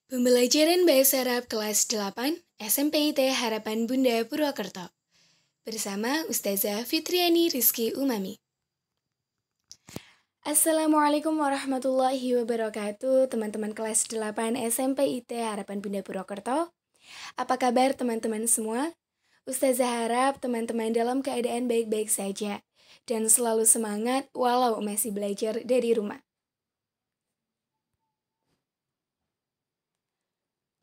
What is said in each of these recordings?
Pembelajaran Bahasa Arab kelas 8 SMPIT Harapan Bunda Purwokerto bersama Ustazah Fitriani Rizky Umami. Assalamualaikum warahmatullahi wabarakatuh, teman-teman kelas 8 SMPIT Harapan Bunda Purwokerto. Apa kabar teman-teman semua? Ustazah harap teman-teman dalam keadaan baik-baik saja dan selalu semangat walau masih belajar dari rumah.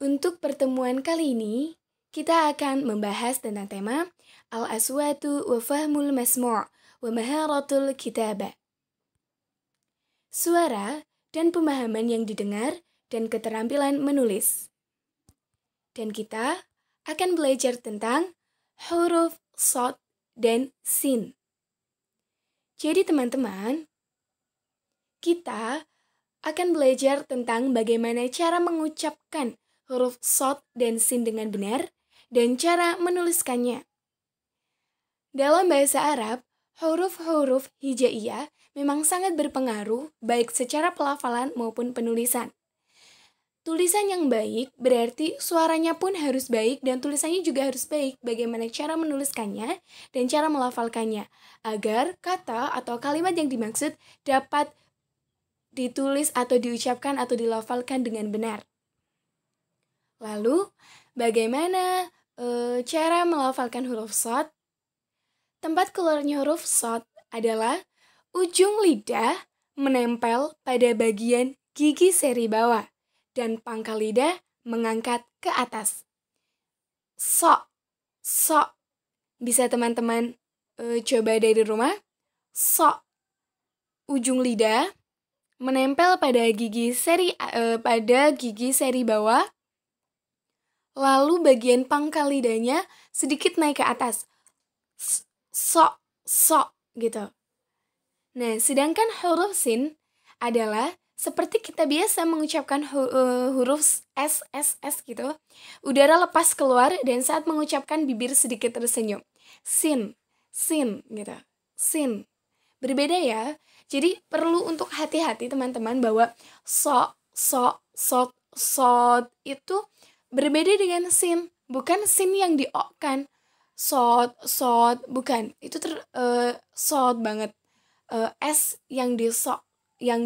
Untuk pertemuan kali ini, kita akan membahas tentang tema Al-Aswatu wa Fahmul Masmu' wa Maharatul Kitabah. Suara dan pemahaman yang didengar dan keterampilan menulis. Dan kita akan belajar tentang huruf shad dan sin. Jadi teman-teman, kita akan belajar tentang bagaimana cara mengucapkan huruf shad dan sin dengan benar, dan cara menuliskannya. Dalam bahasa Arab, huruf-huruf hijaiyah memang sangat berpengaruh baik secara pelafalan maupun penulisan. Tulisan yang baik berarti suaranya pun harus baik dan tulisannya juga harus baik. Bagaimana cara menuliskannya dan cara melafalkannya, agar kata atau kalimat yang dimaksud dapat ditulis atau diucapkan atau dilafalkan dengan benar. Lalu, bagaimana cara melafalkan huruf shad? Tempat keluarnya huruf shad adalah ujung lidah menempel pada bagian gigi seri bawah dan pangkal lidah mengangkat ke atas. So. Bisa teman-teman coba dari rumah. So. Ujung lidah menempel pada gigi seri bawah. Lalu bagian pangkal lidahnya sedikit naik ke atas. So gitu. Nah, sedangkan huruf sin adalah seperti kita biasa mengucapkan huruf S gitu. Udara lepas keluar dan saat mengucapkan bibir sedikit tersenyum. Sin gitu. Sin. Berbeda ya. Jadi perlu untuk hati-hati teman-teman bahwa so itu berbeda dengan sin, bukan sin yang di-o-kan. Sod, bukan. Itu sod banget. S yang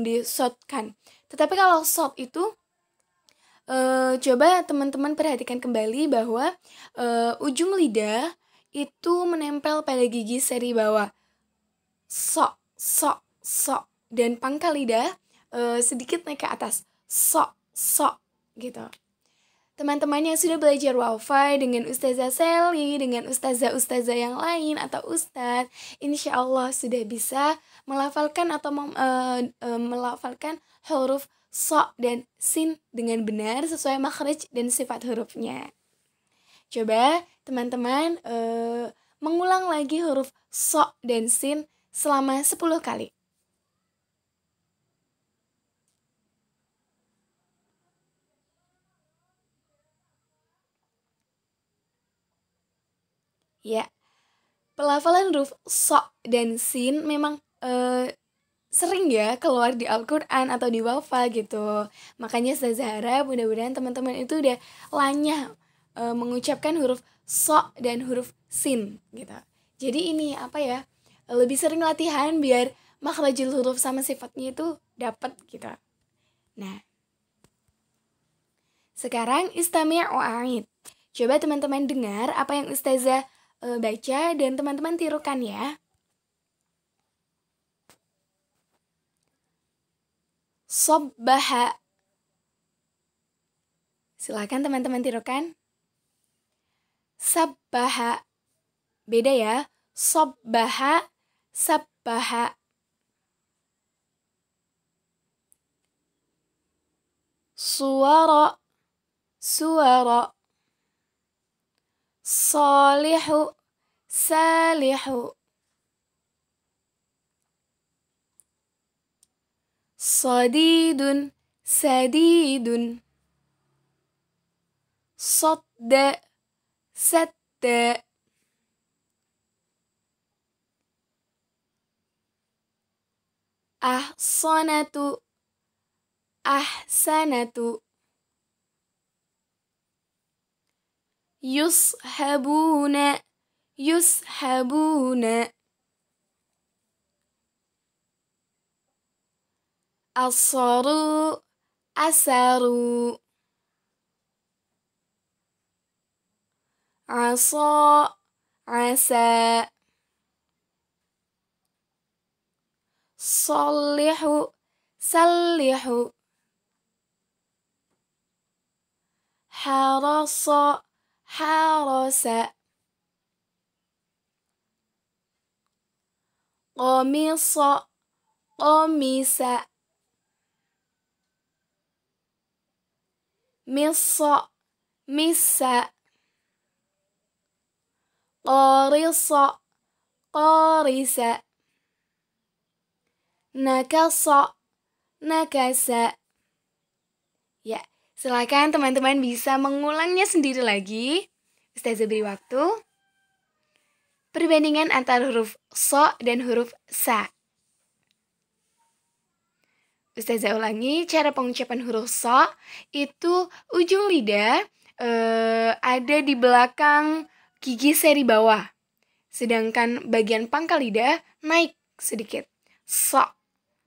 disodkan. Tetapi kalau sod itu coba teman-teman perhatikan kembali bahwa ujung lidah itu menempel pada gigi seri bawah. So dan pangkal lidah sedikit naik ke atas. So gitu. Teman-teman yang sudah belajar WiFi dengan Ustazah Sally, dengan ustazah-ustazah yang lain atau ustadz, insya Allah sudah bisa melafalkan atau melafalkan huruf so dan sin dengan benar sesuai makhraj dan sifat hurufnya. Coba teman-teman mengulang lagi huruf so dan sin selama 10 kali. Ya, pelafalan huruf so dan sin memang sering ya keluar di Al-Quran atau di Wafa gitu. Makanya Zahra, mudah-mudahan teman-teman itu udah lanyah mengucapkan huruf so dan huruf sin gitu. Jadi ini lebih sering latihan biar makhrajul huruf sama sifatnya itu dapat gitu. Nah, sekarang istami' wa'id. Coba teman-teman dengar apa yang Ustazah baca dan teman-teman tirukan ya. Sabbaha. Silakan teman-teman tirukan. Sabbaha. Beda ya. Sabbaha, sabbaha. Suara, suara. Salihu, salihu. Sadidun, sadidun. Sadda, sadda. Ahsanatu, ahsanatu. Yushabuna. Yushabuna. Asaru. Asaru. Asa. Asa. Sallihu. Sallihu. Harasa. Harasa. Qamisa. Qamisa. Misa. Misa. Qarisa. Qarisa. Nakasa. Nakasa. Ya, silakan teman-teman bisa mengulangnya sendiri lagi. Ustazah beri waktu. Perbandingan antara huruf so dan huruf sa. Ustazah ulangi, cara pengucapan huruf so itu ujung lidah ada di belakang gigi seri bawah. Sedangkan bagian pangkal lidah naik sedikit. So,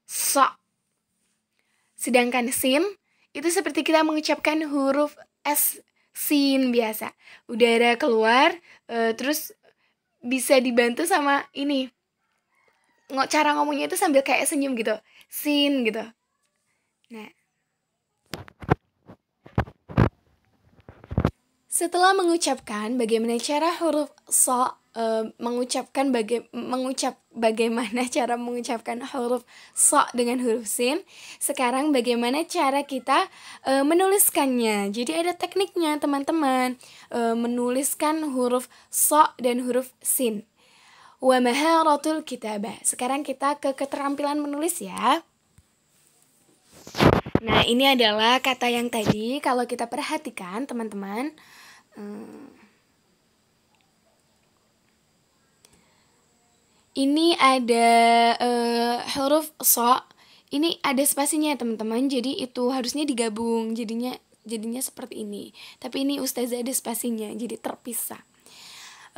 so. Sedangkan sin itu seperti kita mengucapkan huruf S, sin biasa. Udara keluar, terus bisa dibantu sama ini. Cara ngomongnya itu sambil kayak senyum gitu. Sin gitu. Nah. Setelah mengucapkan bagaimana cara huruf so, bagaimana cara mengucapkan huruf so dengan huruf sin. Sekarang bagaimana cara kita menuliskannya. Jadi ada tekniknya teman-teman, menuliskan huruf so dan huruf sin. Wa maharatul kitabah. Sekarang kita ke keterampilan menulis ya. Nah, ini adalah kata yang tadi. Kalau kita perhatikan teman-teman, ini ada huruf so. Ini ada spasinya teman-teman. Jadi itu harusnya digabung. Jadinya seperti ini. Tapi ini ustazah ada spasinya. Jadi terpisah.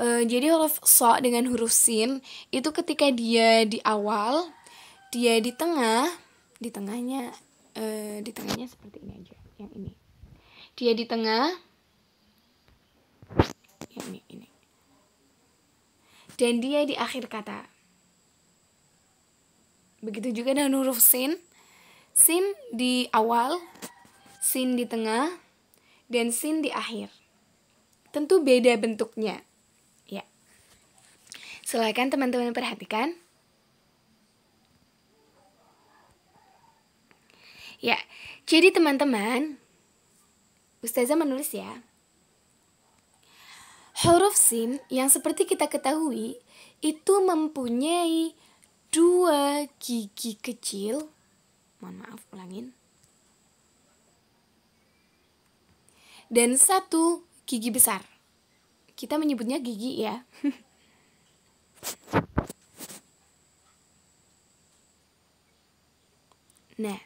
Jadi huruf so dengan huruf sin itu ketika dia di awal, dia di tengahnya seperti ini aja. Yang ini. Dia di tengah. Ini. Dan dia di akhir kata. Begitu juga dengan huruf sin. Sin di awal, sin di tengah, dan sin di akhir. Tentu beda bentuknya. Ya. Silakan teman-teman perhatikan. Ya. Jadi teman-teman, ustazah menulis ya. Huruf sin yang seperti kita ketahui itu mempunyai 2 gigi kecil. Mohon maaf, ulangin. Dan 1 gigi besar. Kita menyebutnya gigi ya. Nah,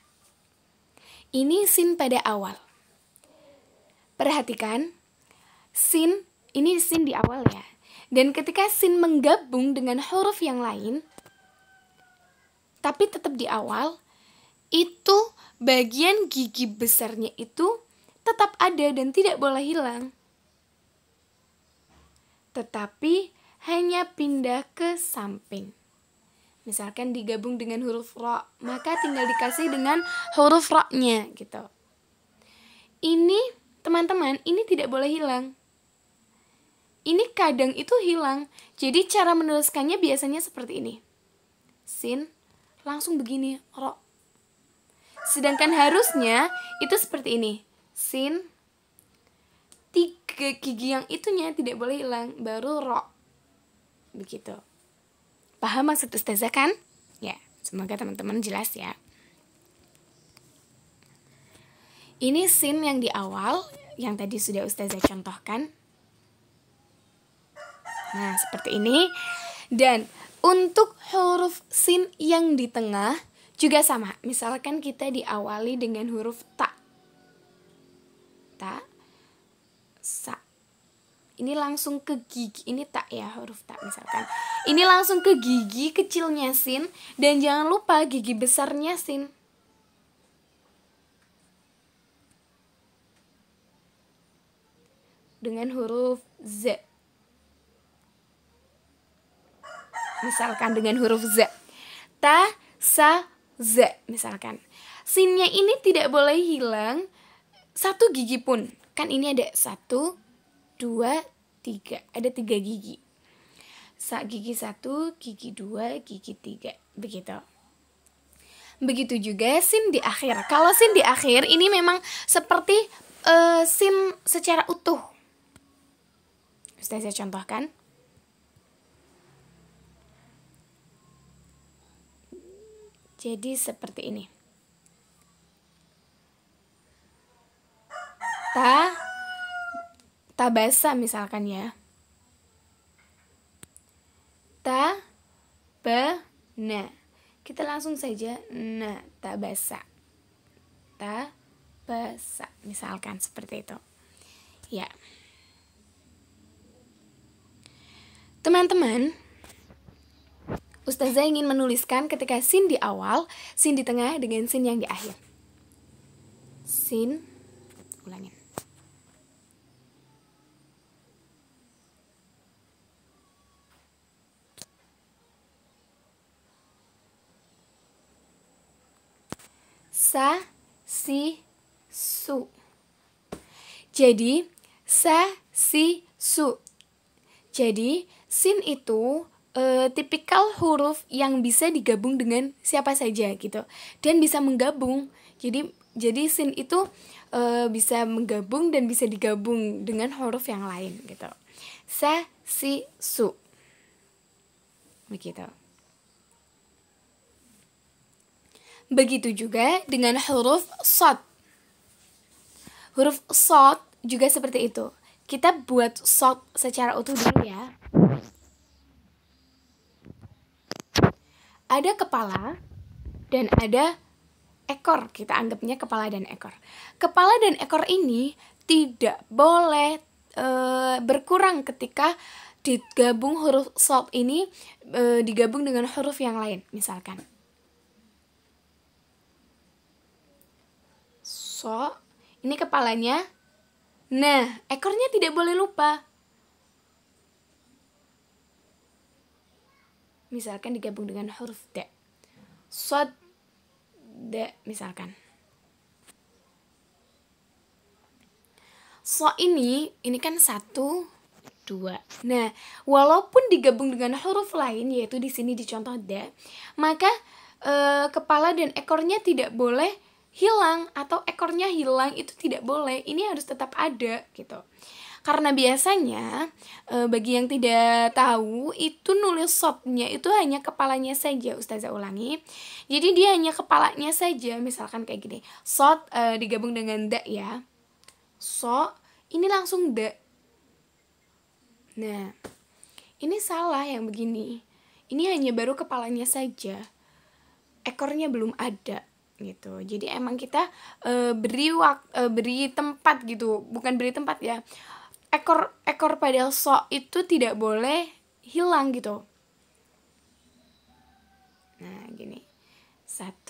ini sin pada awal. Perhatikan, ini sin di awal ya. Dan ketika sin menggabung dengan huruf yang lain, tapi tetap di awal, itu bagian gigi besarnya itu tetap ada dan tidak boleh hilang. Tetapi hanya pindah ke samping. Misalkan digabung dengan huruf ro, maka tinggal dikasih dengan huruf ro-nya gitu. Ini teman-teman, ini tidak boleh hilang. Ini kadang itu hilang. Jadi cara menuliskannya biasanya seperti ini. Sin, langsung begini, ro. Sedangkan harusnya itu seperti ini. Sin, 3 gigi yang itunya tidak boleh hilang, baru ro. Begitu. Paham maksud ustazah kan? Ya, semoga teman-teman jelas ya. Ini sin yang di awal, yang tadi sudah ustazah contohkan. Nah, seperti ini. Dan untuk huruf sin yang di tengah juga sama. Misalkan kita diawali dengan huruf ta. Ta, sa. Ini langsung ke gigi, ini tak ya, huruf tak misalkan. Ini langsung ke gigi kecilnya sin, dan jangan lupa gigi besarnya sin. Dengan huruf Z. Misalkan dengan huruf Z. Ta, sa, Z misalkan. Sinnya ini tidak boleh hilang satu gigi pun. Kan ini ada 1, 2, 3. Ada 3 gigi. Gigi 1, gigi 2, gigi 3. Begitu. Begitu juga sin di akhir. Kalau sin di akhir ini memang seperti sin secara utuh. Saya contohkan. Jadi seperti ini. Tabasa misalkan ya. Na. Kita langsung saja tabasa. Tabasa misalkan seperti itu. Ya. Teman-teman, Ustazah ingin menuliskan ketika sin di awal, sin di tengah dengan sin yang di akhir. Sin, ulangin. Sa, si, su. Jadi, sa, si, su. Jadi, sin itu tipikal huruf yang bisa digabung dengan siapa saja gitu. Dan bisa menggabung. Jadi sin itu bisa menggabung dan bisa digabung dengan huruf yang lain gitu. Sa, si, su. Begitu. Begitu juga dengan huruf shad. Huruf shad juga seperti itu. Kita buat shad secara utuh dulu ya. Ada kepala dan ada ekor. Kita anggapnya kepala dan ekor. Kepala dan ekor ini tidak boleh berkurang ketika digabung huruf shad ini digabung dengan huruf yang lain. Misalkan so, ini kepalanya. Nah, ekornya tidak boleh lupa. Misalkan digabung dengan huruf da. Shad, da misalkan. So ini kan 1, 2. Nah, walaupun digabung dengan huruf lain, yaitu di sini dicontoh da, maka kepala dan ekornya tidak boleh hilang, atau ekornya hilang itu tidak boleh. Ini harus tetap ada gitu. Karena biasanya bagi yang tidak tahu, itu nulis shadnya itu hanya kepalanya saja. Ustazah ulangi. Jadi dia hanya kepalanya saja. Misalkan kayak gini. Shad digabung dengan da ya. So, ini langsung da. Nah, ini salah yang begini. Ini hanya baru kepalanya saja. Ekornya belum ada gitu. Jadi emang kita beri tempat gitu. Bukan beri tempat ya. Ekor pada so itu tidak boleh hilang gitu. Nah, gini. 1,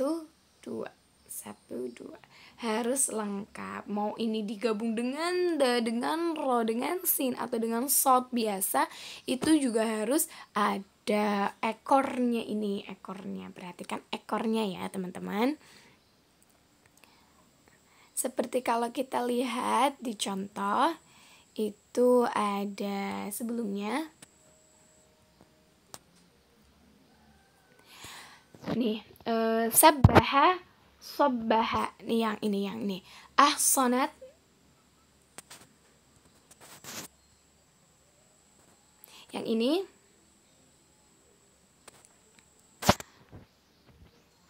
2. 1, 2. Harus lengkap. Mau ini digabung dengan da, dengan ro, dengan sin, atau dengan shad biasa, itu juga harus ada ekornya ini. Ekornya. Perhatikan ekornya ya, teman-teman. Seperti kalau kita lihat di contoh, itu ada sebelumnya. Nih, sabbaha, sabbaha. Nih yang ini. Ahsanat. Yang ini.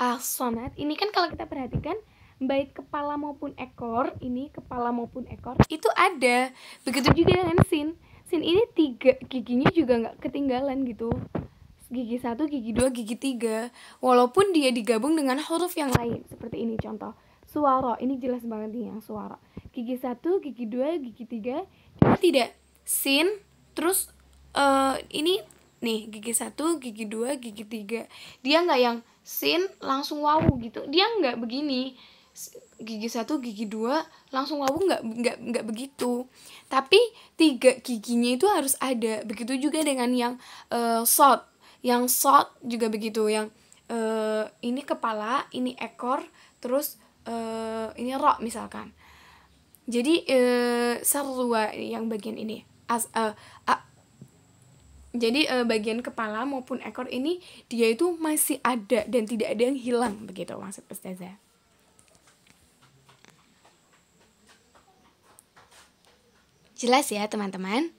Ahsanat. Ini kan kalau kita perhatikan, baik kepala maupun ekor, ini kepala maupun ekor itu ada. Begitu juga dengan sin. Sin ini 3 giginya juga nggak ketinggalan gitu. Gigi 1, gigi 2, gigi 3. Walaupun dia digabung dengan huruf yang lain. Seperti ini contoh. Suara, ini jelas banget nih yang suara. Gigi 1, gigi 2, gigi 3 tidak sin, terus ini nih gigi 1, gigi 2, gigi 3. Dia nggak yang sin langsung wawu gitu. Dia nggak begini. Gigi 1, gigi 2 langsung wawu, nggak begitu. Tapi 3 giginya itu harus ada. Begitu juga dengan yang short. Yang short juga begitu, yang ini kepala, ini ekor, terus ini rok misalkan. Jadi sarwa yang bagian ini. Jadi bagian kepala maupun ekor ini dia itu masih ada dan tidak ada yang hilang, begitu maksud Ustazah. Jelas ya teman-teman?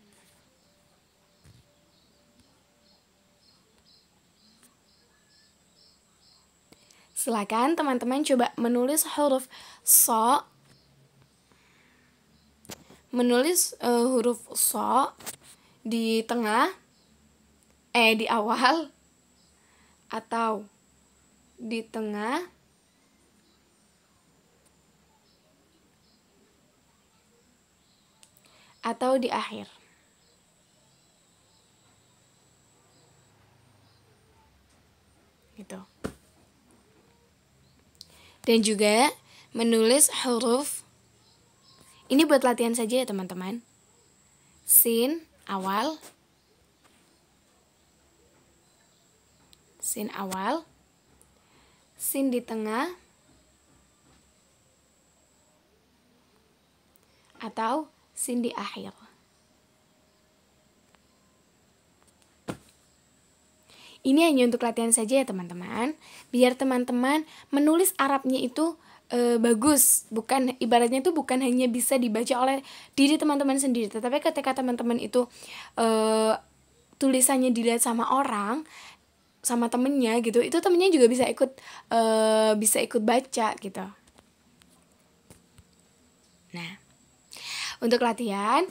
Silakan teman-teman coba menulis huruf so. Menulis huruf so di tengah, di awal, atau di tengah, atau di akhir. Gitu. Dan juga menulis huruf, ini buat latihan saja ya teman-teman. Sin awal, sin awal, sin di tengah, atau sin di akhir. Ini hanya untuk latihan saja ya teman-teman. Biar teman-teman menulis Arabnya itu bagus. Bukan, ibaratnya itu bukan hanya bisa dibaca oleh diri teman-teman sendiri, tetapi ketika teman-teman itu tulisannya dilihat sama orang, sama temennya gitu, itu temennya juga bisa ikut baca gitu. Nah, untuk latihan,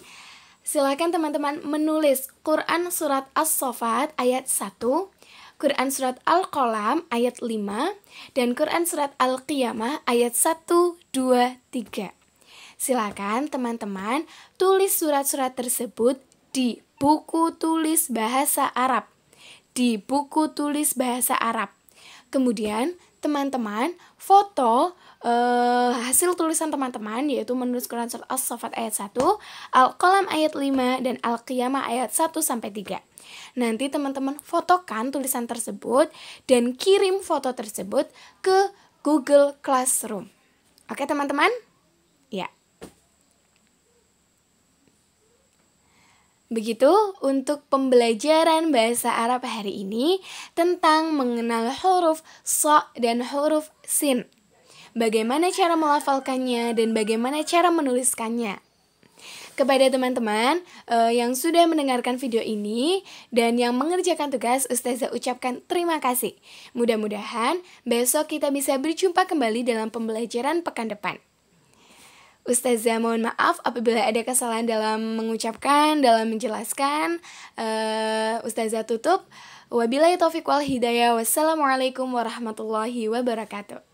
silakan teman-teman menulis Quran surat As-Saffat ayat 1, Quran surat Al-Qalam ayat 5, dan Quran surat Al-Qiyamah ayat 1, 2, 3. Silakan teman-teman tulis surat-surat tersebut di buku tulis bahasa Arab. Di buku tulis bahasa Arab. Kemudian teman-teman foto hasil tulisan teman-teman, yaitu menulis Quran surat As-Saffat ayat 1, Al-Qalam ayat 5, dan Al-Qiyamah ayat 1-3. Nanti teman-teman fotokan tulisan tersebut dan kirim foto tersebut ke Google Classroom. Oke teman-teman? Ya. Begitu untuk pembelajaran bahasa Arab hari ini tentang mengenal huruf so dan huruf sin. Bagaimana cara melafalkannya dan bagaimana cara menuliskannya. Kepada teman-teman yang sudah mendengarkan video ini dan yang mengerjakan tugas, Ustazah ucapkan terima kasih. Mudah-mudahan besok kita bisa berjumpa kembali dalam pembelajaran pekan depan. Ustazah mohon maaf apabila ada kesalahan dalam mengucapkan, dalam menjelaskan. Ustazah tutup. Wabillahi taufiq wal hidayah. Wassalamualaikum warahmatullahi wabarakatuh.